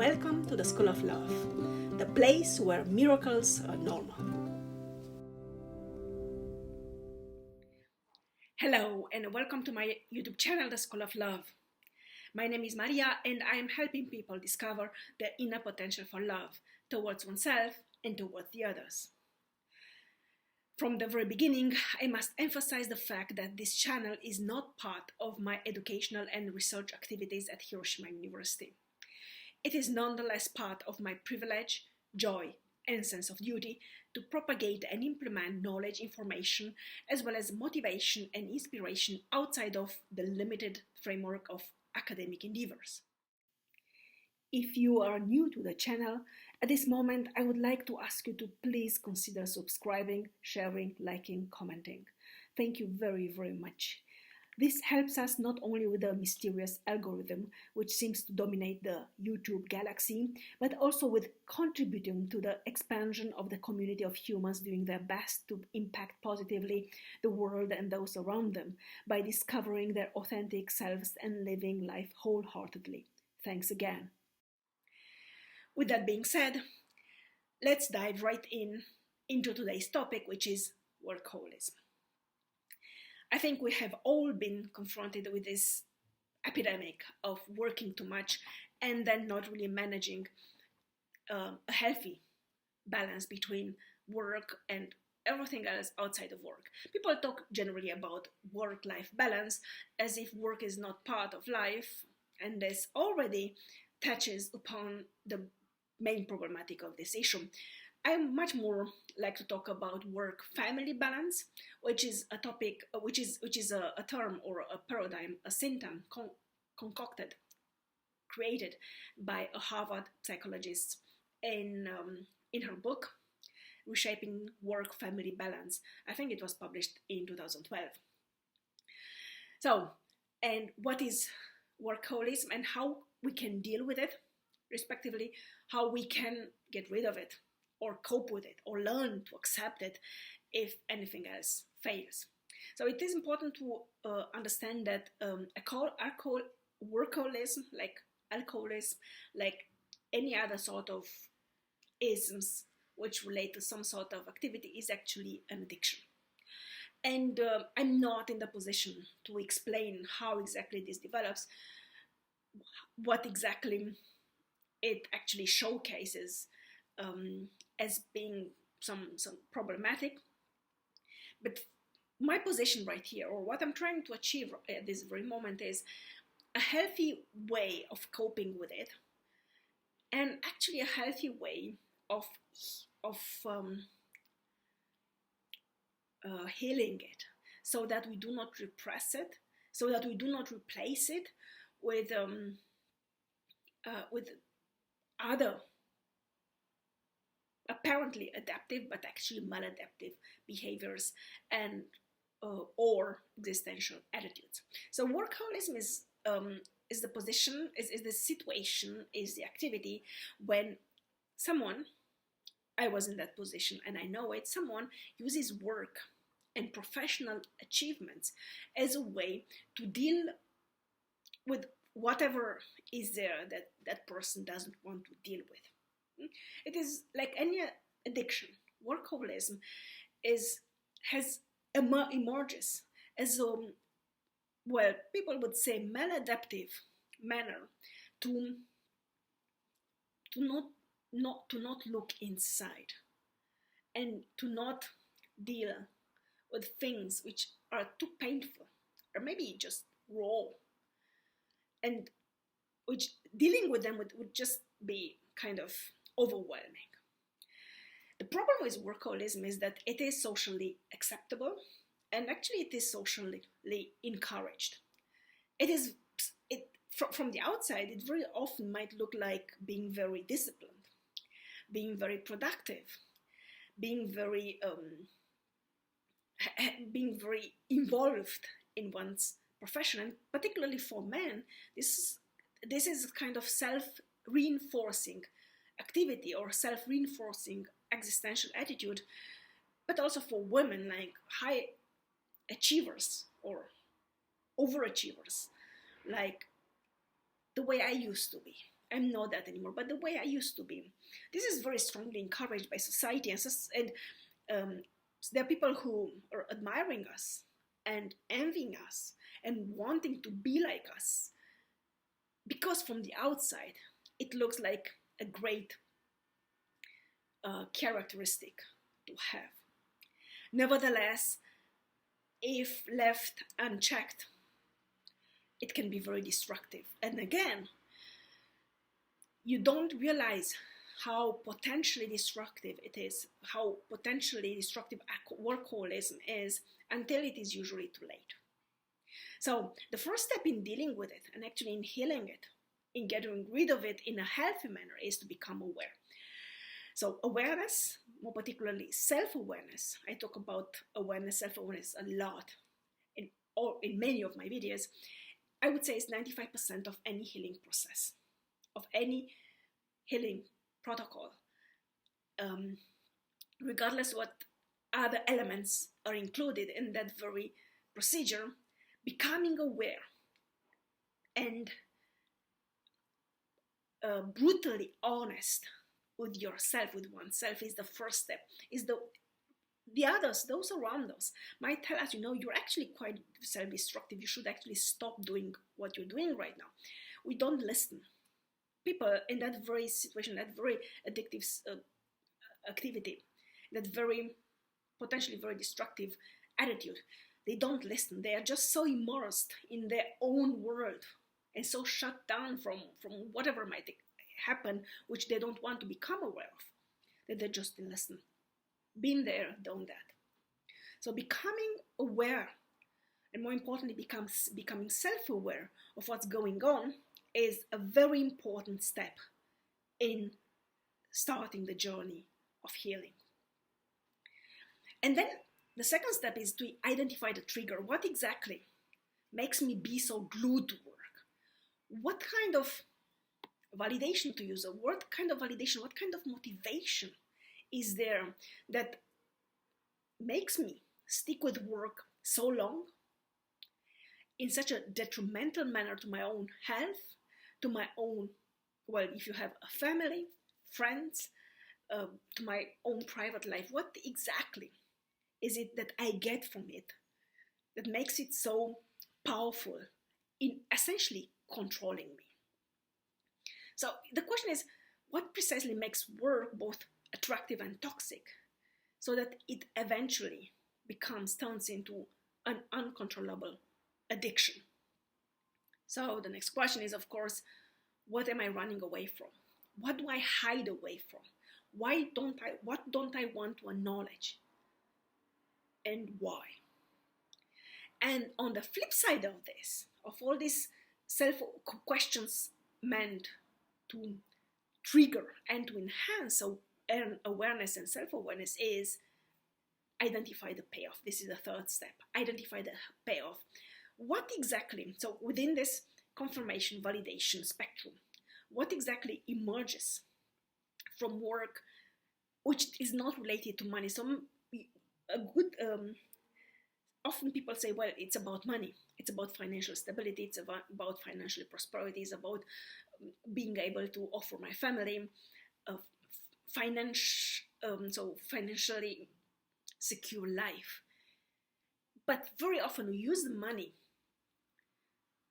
Welcome to the School of Love, the place where miracles are normal. Hello and welcome to my YouTube channel, the School of Love. My name is Maria and I am helping people discover their inner potential for love towards oneself and towards the others. From the very beginning, I must emphasize the fact that this channel is not part of my educational and research activities at Hiroshima University. It is nonetheless part of my privilege, joy, and sense of duty to propagate and implement knowledge, information, as well as motivation and inspiration outside of the limited framework of academic endeavors. If you are new to the channel, at this moment I would like to ask you to please consider subscribing, sharing, liking, commenting. Thank you very, very much. This helps us not only with the mysterious algorithm which seems to dominate the YouTube galaxy, but also with contributing to the expansion of the community of humans doing their best to impact positively the world and those around them by discovering their authentic selves and living life wholeheartedly. Thanks again. With that being said, let's dive right into today's topic, which is workaholism. I think we have all been confronted with this epidemic of working too much and then not really managing a healthy balance between work and everything else outside of work. People talk generally about work-life balance as if work is not part of life, and this already touches upon the main problematic of this issue. I much more like to talk about work-family balance, which is a topic, which is a term or a paradigm, a symptom concocted, created by a Harvard psychologist in her book, Reshaping Work-Family Balance. I think it was published in 2012. So, and what is workaholism and how we can deal with it, respectively, how we can get rid of it, or cope with it, or learn to accept it if anything else fails. So it is important to understand that workaholism, like alcoholism, like any other sort of isms which relate to some sort of activity, is actually an addiction. And I'm not in the position to explain how exactly this develops, what exactly it actually showcases as being some problematic. But my position right here, or what I'm trying to achieve at this very moment, is a healthy way of coping with it, and actually a healthy way of healing it, so that we do not repress it, so that we do not replace it with other apparently adaptive but actually maladaptive behaviors and or existential attitudes. So workaholism is the position, is the situation, is the activity when someone, I was in that position and I know it, someone uses work and professional achievements as a way to deal with whatever is there that that person doesn't want to deal with. It is like any addiction. Workaholism emerges as a, well, people would say maladaptive manner to not look inside and to not deal with things which are too painful or maybe just raw, and which dealing with them would just be kind of overwhelming. The problem with workaholism is that it is socially acceptable, and actually it is socially encouraged. From the outside, it very often might look like being very disciplined, being very productive, being very involved in one's profession, and particularly for men, this is a kind of self-reinforcing activity or self-reinforcing existential attitude, but also for women, like high achievers or overachievers, like the way I used to be. I'm not that anymore, but the way I used to be. This is very strongly encouraged by society, and there are people who are admiring us and envying us and wanting to be like us, because from the outside it looks like a great characteristic to have. Nevertheless, if left unchecked, it can be very destructive. And again, you don't realize how potentially destructive it is, how potentially destructive workaholism is, until it is usually too late. So the first step in dealing with it, and actually in healing it, in getting rid of it in a healthy manner, is to become aware. So awareness, more particularly self-awareness, I talk about awareness, self-awareness a lot in many of my videos. I would say it's 95% of any healing process, of any healing protocol, regardless what other elements are included in that very procedure. Becoming aware and brutally honest with yourself, with oneself, is the first step. Is the others, those around us, might tell us, you're actually quite self-destructive. You should actually stop doing what you're doing right now. We don't listen. People in that very situation, that very addictive activity, that very potentially very destructive attitude, they don't listen. They are just so immersed in their own world and so shut down from whatever might happen, which they don't want to become aware of, that they just listen. Been there, done that. So becoming aware, and more importantly, becoming self-aware of what's going on, is a very important step in starting the journey of healing. And then the second step is to identify the trigger. What exactly makes me be so glued to work? What kind of validation to use? What kind of validation, what kind of motivation is there that makes me stick with work so long in such a detrimental manner to my own health, to my own, well, if you have a family, friends, to my own private life? What exactly is it that I get from it that makes it so powerful in essentially controlling me? So the question is, what precisely makes work both attractive and toxic, so that it eventually turns into an uncontrollable addiction? So the next question is, of course, what am I running away from? What do I hide away from? What don't I want to acknowledge? And why? And on the flip side of this, of all these self-questions meant to trigger and to enhance awareness and self-awareness, is identify the payoff. This is the third step. Identify the payoff. What exactly, so within this confirmation validation spectrum, what exactly emerges from work which is not related to money? Often people say, well, it's about money, it's about financial stability, it's about financial prosperity, it's about being able to offer my family financially secure life. But very often we use the money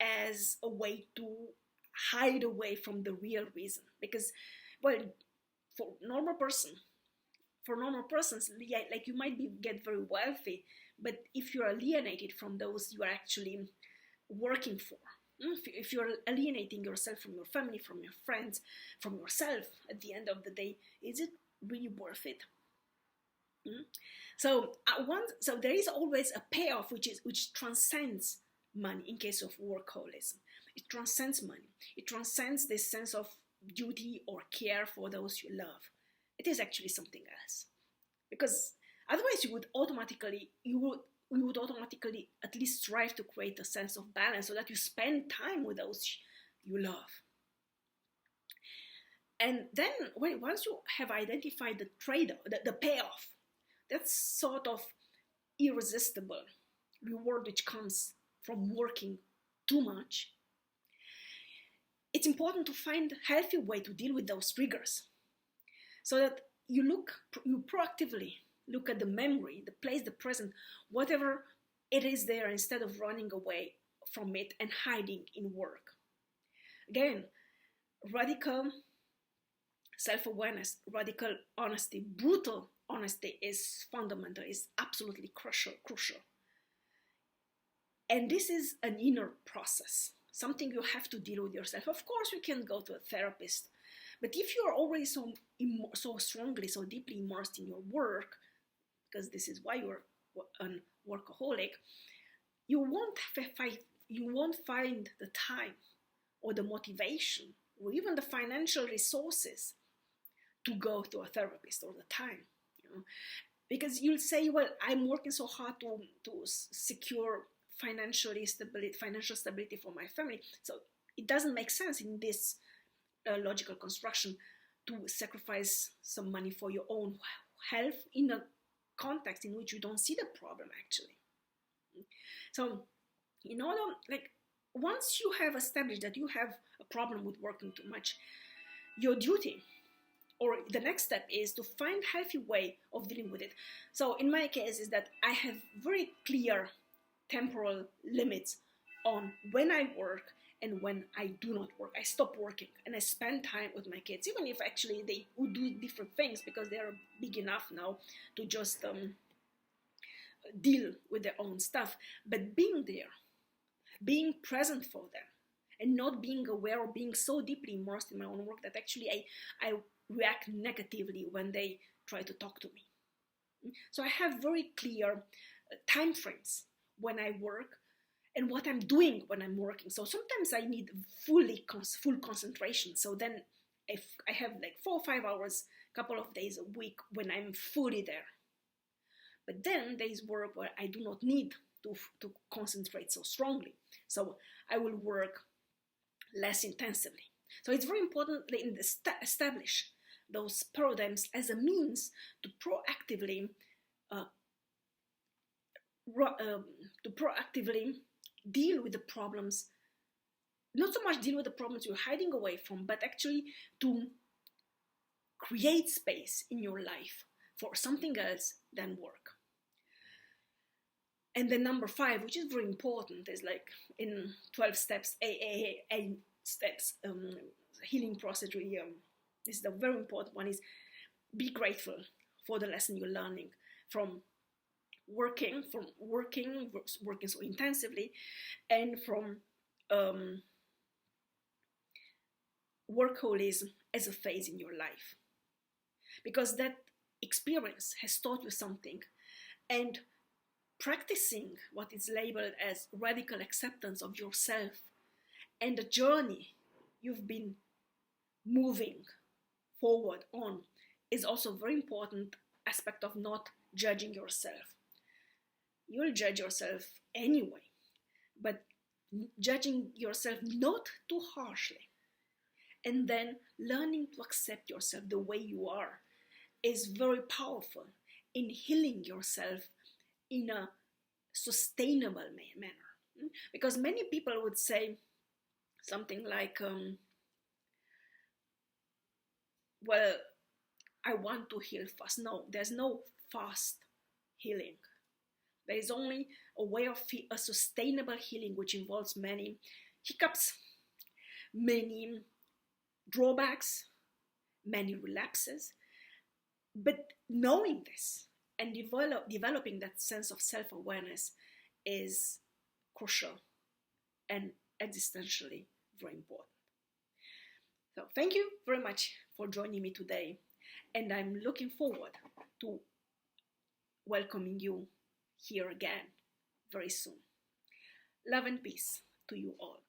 as a way to hide away from the real reason, because, well, for normal persons, like, you might get very wealthy, but if you're alienated from those you are actually working for, if you're alienating yourself from your family, from your friends, from yourself, at the end of the day, is it really worth it? So there is always a payoff which transcends money. In case of workaholism, it transcends money. It transcends this sense of duty or care for those you love. It is actually something else, because otherwise you would automatically at least strive to create a sense of balance, so that you spend time with those you love. And then once you have identified the trade-off, the payoff, that sort of irresistible reward which comes from working too much, it's important to find a healthy way to deal with those triggers so that you proactively look at the memory, the place, the present, whatever it is there, instead of running away from it and hiding in work. Again, radical self-awareness, radical honesty, brutal honesty is fundamental, is absolutely crucial. And this is an inner process, something you have to deal with yourself. Of course, you can go to a therapist, but if you're already so strongly, so deeply immersed in your work, because this is why you're a workaholic, you won't find the time or the motivation or even the financial resources to go to a therapist all the time, because you'll say, well, I'm working so hard to secure financial stability for my family, so it doesn't make sense in this logical construction to sacrifice some money for your own health in a context in which you don't see the problem actually. So in order, once you have established that you have a problem with working too much, your duty or the next step is to find a healthy way of dealing with it. So in my case is that I have very clear temporal limits on when I work and when I do not work. I stop working and I spend time with my kids, even if actually they would do different things because they are big enough now to just deal with their own stuff. But being there, being present for them, and not being aware or being so deeply immersed in my own work that actually I react negatively when they try to talk to me. So I have very clear time frames when I work and what I'm doing when I'm working. So sometimes I need full concentration. So then if I have 4 or 5 hours, couple of days a week when I'm fully there. But then there is work where I do not need to concentrate so strongly. So I will work less intensively. So it's very important to establish those paradigms as a means to proactively deal with the problems, not so much deal with the problems you're hiding away from, but actually to create space in your life for something else than work. And then number 5, which is very important, is in 12 steps, AA steps, healing process. This is the very important one, is be grateful for the lesson you're learning from working so intensively, and from workaholism as a phase in your life, because that experience has taught you something, and practicing what is labeled as radical acceptance of yourself and the journey you've been moving forward on is also a very important aspect of not judging yourself. You'll judge yourself anyway, but judging yourself not too harshly and then learning to accept yourself the way you are is very powerful in healing yourself in a sustainable manner. Because many people would say something like, well, I want to heal fast. No, there's no fast healing. There is only a way of a sustainable healing, which involves many hiccups, many drawbacks, many relapses. But knowing this and developing that sense of self-awareness is crucial and existentially very important. So thank you very much for joining me today, and I'm looking forward to welcoming you here again very soon. Love and peace to you all.